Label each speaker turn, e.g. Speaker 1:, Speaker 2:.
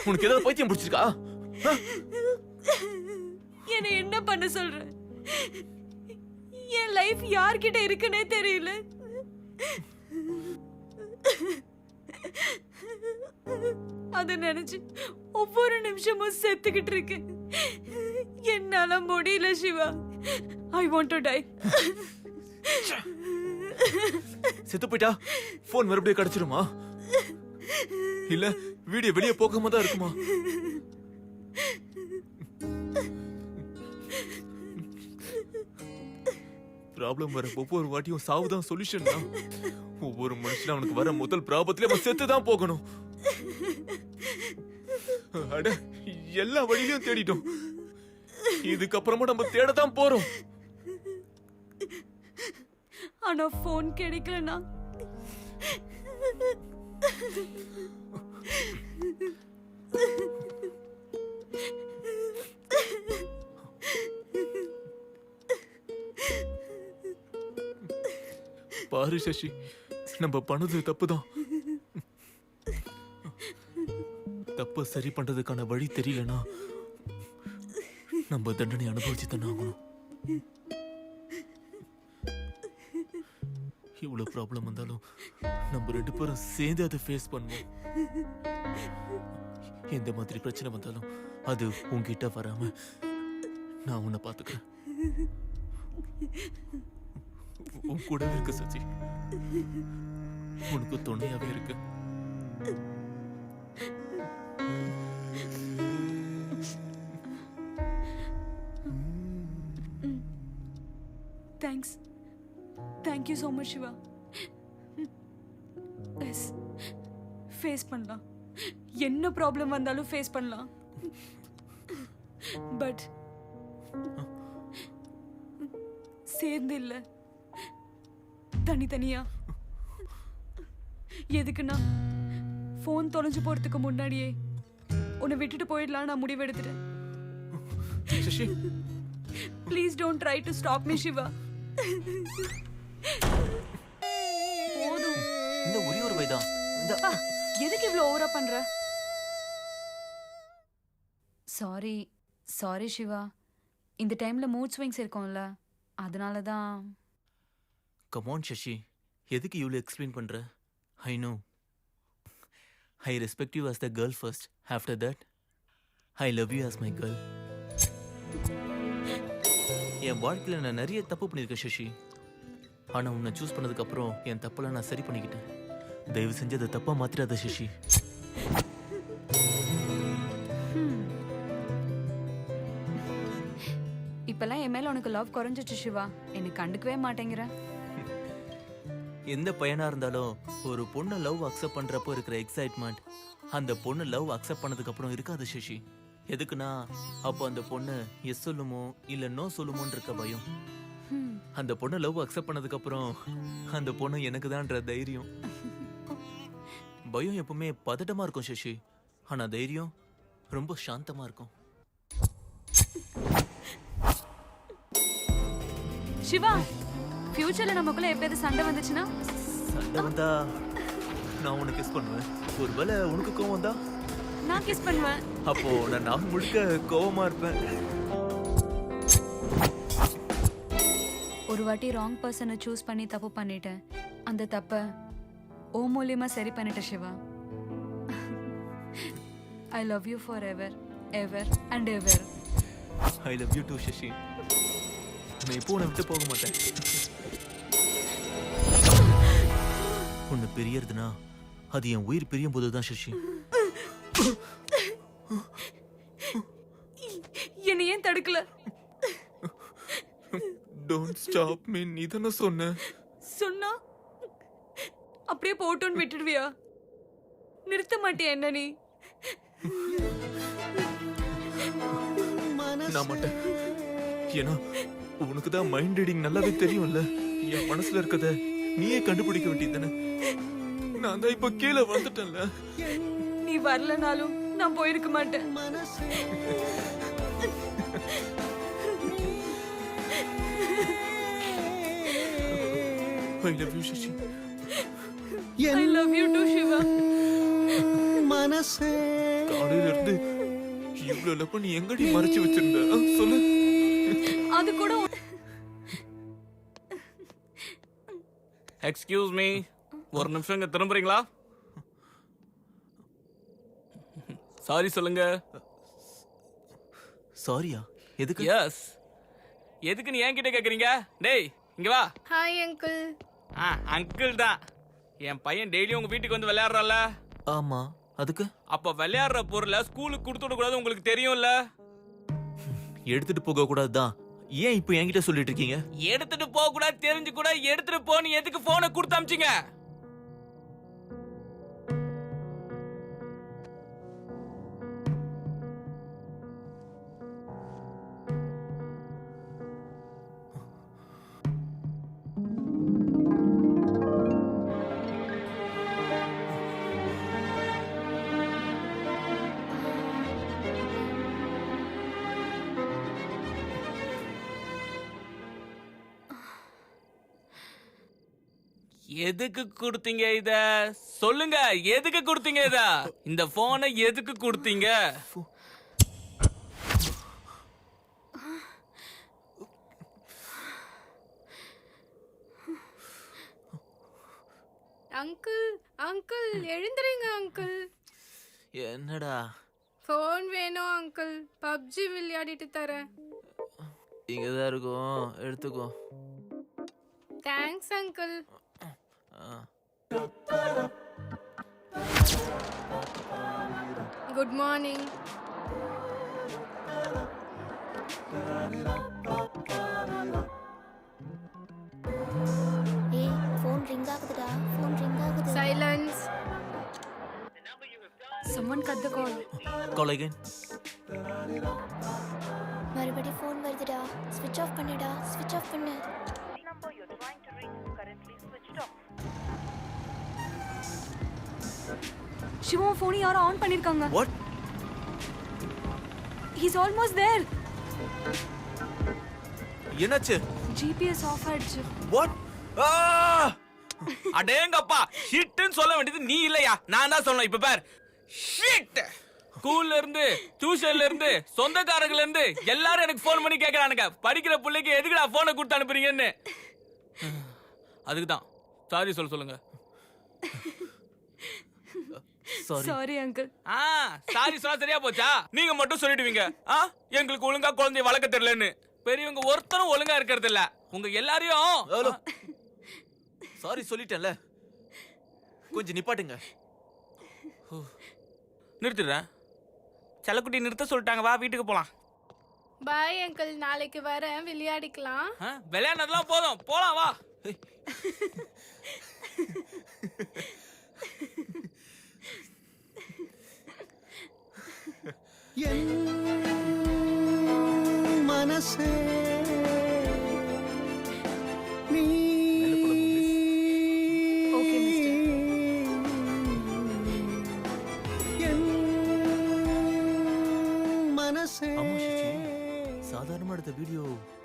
Speaker 1: உனக்கு ஏதாவது பைத்தியம் பிடிச்சிருக்கா?
Speaker 2: என்ன என்ன பண்ண சொல்ற? என் லைஃப் யார்கிட்ட இருக்குன்னே தெரியல. அத நினைச்சு ஒவ்வொரு நிமிஷமும் செத்துக்கிட்டு இருக்கு. என்னால முடியல Siva. I want to die.
Speaker 1: செத்து போயிட்டா போன் மறுபடியும் கிடைச்சிருமா? இல்ல வீடியோ வெளியே போகாம தான் இருக்குமா? ப்ராப்ளம் வர ஒவ்வொரு வாட்டியும் சாவுதான் சொல்யூஷன் தான். ஒவ்வொரு மனுஷனும் அவனுக்கு வர முதல் ப்ராப்ளத்திலே அவன் செத்து தான் போகணும். அட எல்லா வழியிலும் தேடிட்டோம். இதுக்கப்புறமா நம்ம தேடத்தான் போறோம்.
Speaker 2: ஆனா போன் கிடைக்கலனா
Speaker 1: பாரு சசி, நம்ம பண்ணது தப்புதான். தப்ப சரி பண்றதுக்கான வழி தெரியலனா நம்ம தண்டனை அனுபவிச்சு தானே ஆகணும். இவ்வளவு ப்ராப்ளம் வந்தாலும் நம்ம 2 பேரும் சேர்ந்து அதை ஃபேஸ் பண்ணுவோம். எந்த மாதிரி பிரச்சனை வந்தாலும் அது உன்கிட்ட வராம நான் உன்னை பாத்துக்கிறேன். உன் கூடவே இருக்கு சச்சி. உனக்கு துணையாவே இருக்கு.
Speaker 2: Thanks. Thank you so much Siva. Yes, face பண்ணலாம். என்ன ப்ராப்ளம் வந்தாலும் ஃபேஸ் பண்ணலாம். பட் சேர்ந்து இல்ல, தனித்தனியா. எதுக்குன்னா போன் தொலைஞ்சு போறதுக்கு முன்னாடியே உன்னை விட்டுட்டு போயிடலாம் நான் முடிவெடுத்துட்டேன்.
Speaker 1: Sasi,
Speaker 2: please don't try to stop me Siva. போதும்.
Speaker 1: இந்த ஒரே ஒரு வைதான்.
Speaker 2: எதுக்கு இவ்வளவு ஓவரா பண்ற? Sorry sorry Siva. இந்த டைம்ல மூட் ஸ்விங்ஸ் இருக்கும்ல, அதனால தான்.
Speaker 1: கம் ஆன் சசி, எதுக்கு இவ்வளவு எக்ஸ்பிளைன் பண்ற? I know. I respect you as the girl first. After that, I love you as my girl. என் வாழ்க்கையில் நான் நிறைய தப்பு பண்ணியிருக்கேன் சசி. ஆனால் உன்னை சூஸ் பண்ணதுக்கு அப்புறம் என் தப்பெல்லாம் நான் சரி பண்ணிக்கிட்டேன். தயவு செஞ்சு அதை தப்பா மாத்திராத சசி.
Speaker 2: இப்பெல்லாம் என் மேல உனக்கு லவ் குறைஞ்சிச்சு சிவா. எனக்கு கண்டுக்கவே மாட்டேங்கிற.
Speaker 1: எந்த பையனா இருந்தாலும் ஒரு பொண்ணை லவ் அக்செப்ட் பண்றப்போ இருக்கிற எக்ஸைட்மெண்ட் அந்த பொண்ணு லவ் அக்செப்ட் பண்ணதுக்கு அப்புறம் இருக்காது சசி. எதுக்குன்னா அப்போ அந்த பொண்ணு எஸ் சொல்லுமோ இல்ல நோ சொல்லுமோன்னு இருக்க பயம். அந்த பொண்ணு லவ் அக்செப்ட் பண்ணதுக்கு அப்புறம் அந்த பொண்ணு எனக்கு தான்ன்ற தைரியம். பயம் எப்பவுமே பதட்டமா இருக்கும் சசி, ஆனா தைரியம் ரொம்ப சாந்தமா இருக்கும்.
Speaker 2: சிவா, ஃபியூச்சர்ல நமக்குள்ள எப்பயாவது சண்டை வந்துச்சுன்னா?
Speaker 1: சண்டை வந்தா நான் உனக்கு கிஸ் பண்ணுவேன். ஒருவேளை உனக்கு கோவம் வந்தா
Speaker 2: நான் கிஸ் பண்ணுவேன்.
Speaker 1: அப்போ நான் முழுக்க கோவமா இருப்பேன்.
Speaker 2: ஒரு வாட்டி ராங் பர்சனை சூஸ் பண்ணி தப்பு பண்ணிட்டேன். அந்த தப்ப ஓ மூலியமா சரி பண்ணிட்டேன் Siva. I love you for ever ever and ever.
Speaker 1: I love you too Sasi. நான் இப்போ உன்னை விட்டு போக மாட்டேன். உன்னை பிரியறதுனா அது என் உயிர் பிரியும் போதுதான் சசி.
Speaker 2: என்னை ஏன் தடுக்கல?
Speaker 1: Don't stop me. நீ தானே சொன்ன.
Speaker 2: சொன்னா அப்படியே போட்டோன்னு விட்டுடுவியா? நிறுத்த மாட்டியா என்ன நீ?
Speaker 1: நான் மாட்டேன். ஏன்னா உனக்கு தான் மைண்ட் ரீடிங் நல்லாவே தெரியும்ல. என் மனசுல இருக்கத நீயே கண்டுபிடிக்க வேண்டியதுதானே. நான் தான் இப்ப கீழே வந்துட்டேன்ல.
Speaker 2: நீ வரலனாலும் நான் போயிருக்க மாட்டேன்.
Speaker 1: I love you Sasi.
Speaker 2: I love you too Siva.
Speaker 3: மனசே
Speaker 1: காலையில சொல்லு, இவ்வளவு லப்ப நீ எங்கடி மறைச்சு வச்சிருந்த? சொல்லு.
Speaker 2: அது கூட
Speaker 3: எக்ஸ்கியூஸ் மீ, ஒரு நிமிஷம் இங்க திரும்புறீங்களா? சாரி சொல்லுங்க.
Speaker 1: சாரியா? எதுக்கு?
Speaker 3: எஸ். எதுக்கு நீ என்கிட்ட கேக்குறீங்க? டேய் இங்க வா.
Speaker 2: Hi uncle.
Speaker 3: அங்கிள் தான். என் பையன் டெய்லி உங்க வீட்டுக்கு வந்து விளையாடுறான்ல,
Speaker 1: ஆமா, அதுக்கு
Speaker 3: அப்ப விளையாடுற பொருளை ஸ்கூலுக்கு கொடுத்து விட கூடாது, உங்களுக்கு தெரியும்ல?
Speaker 1: எடுத்துட்டு போக கூடாதுதான். ஏன் இப்போ என்கிட்ட சொல்லிட்டு இருக்கீங்க?
Speaker 3: எடுத்துட்டு போக கூடாது தெரிஞ்சு கூட எடுத்துட்டு போன்னு எதுக்கு போனை கொடுத்து அமிச்சிங்க? எதுக்கு கொடுத்தீங்க இத? சொல்லுங்க, எதுக்கு கொடுத்தீங்க இத? இந்த போனை எதுக்கு கொடுத்தீங்க?
Speaker 2: அங்கிள் அங்கிள் எழுந்துருங்க அங்கிள்.
Speaker 1: என்னடா?
Speaker 2: ஃபோன் வேணும் அங்கிள், பப்ஜி விளையாடிட்டு தரேன்.
Speaker 1: இங்கதான் இருக்கும், எடுத்துக்கோ.
Speaker 2: Thanks uncle. Good morning.
Speaker 4: ஏய் ஃபோன் ரிங் ஆகுதுடா, ஃபோன் ரிங் ஆகுது.
Speaker 2: Silence. Someone cut the call.
Speaker 1: Call again.
Speaker 4: மறுபடியும் ஃபோன் வருதுடா, ஸ்விட்ச் ஆஃப் பண்ணுடா, ஸ்விட்ச் ஆஃப் பண்ணு.
Speaker 5: number you're trying to reach is currently switched off.
Speaker 2: Siva phone யாரோ ஆன் பண்ணிருக்காங்க.
Speaker 1: What?
Speaker 2: He's almost there.
Speaker 1: என்னாச்சு?
Speaker 2: GPS ஆஃப் ஆயிடுச்சு.
Speaker 1: What?
Speaker 3: அடேங்கப்பா, ஷிட்னு சொல்ல வேண்டியது நீ இல்லையா, நான் தான் சொல்லணும். இப்ப பார், ஷிட். ஸ்கூல்ல இருந்து, டியூஷன்ல இருந்து, சொந்தக்காரங்கல இருந்து எல்லாரும் எனக்கு ஃபோன் பண்ணி கேக்குறானுங்க, படிக்கிற பிள்ளைக்கு எதுக்குடா போனை கொடுத்து அனுப்புறீங்கன்னு. அதுக்கு தான் சாரி சொல்லுங்க.
Speaker 2: Sorry uncle.
Speaker 3: சாரி சொன்னா சரியா போச்சா? நீங்க மட்டும் சொல்லிடுவீங்க, எங்களுக்கு ஒழுங்கா குழந்தைய வளர்க்க தெரியலன்னு. பெரியவங்க ஒருத்தரும் ஒழுங்கா இருக்கிறது இல்ல. உங்க எல்லாரையும்
Speaker 1: சாரி சொல்லிட்டேன்ல, கொஞ்சம் நிப்பாட்டுங்க.
Speaker 3: நிறுத்திடுறேன். செல்லக்குட்டி நிறுத்த சொல்லிட்டாங்க, வா வீட்டுக்கு போலாம்.
Speaker 2: பாய் அங்கிள், நாளைக்கு வரேன், விளையாடிக்கலாம்.
Speaker 3: விளையாடுனதெல்லாம் போதும், போலாம் வா.
Speaker 6: மனசே நீ
Speaker 2: ஓகே மிஸ்டர்.
Speaker 6: மனசே
Speaker 1: ஆமா சச்சி, சாதாரணமா எடுத்த வீடியோ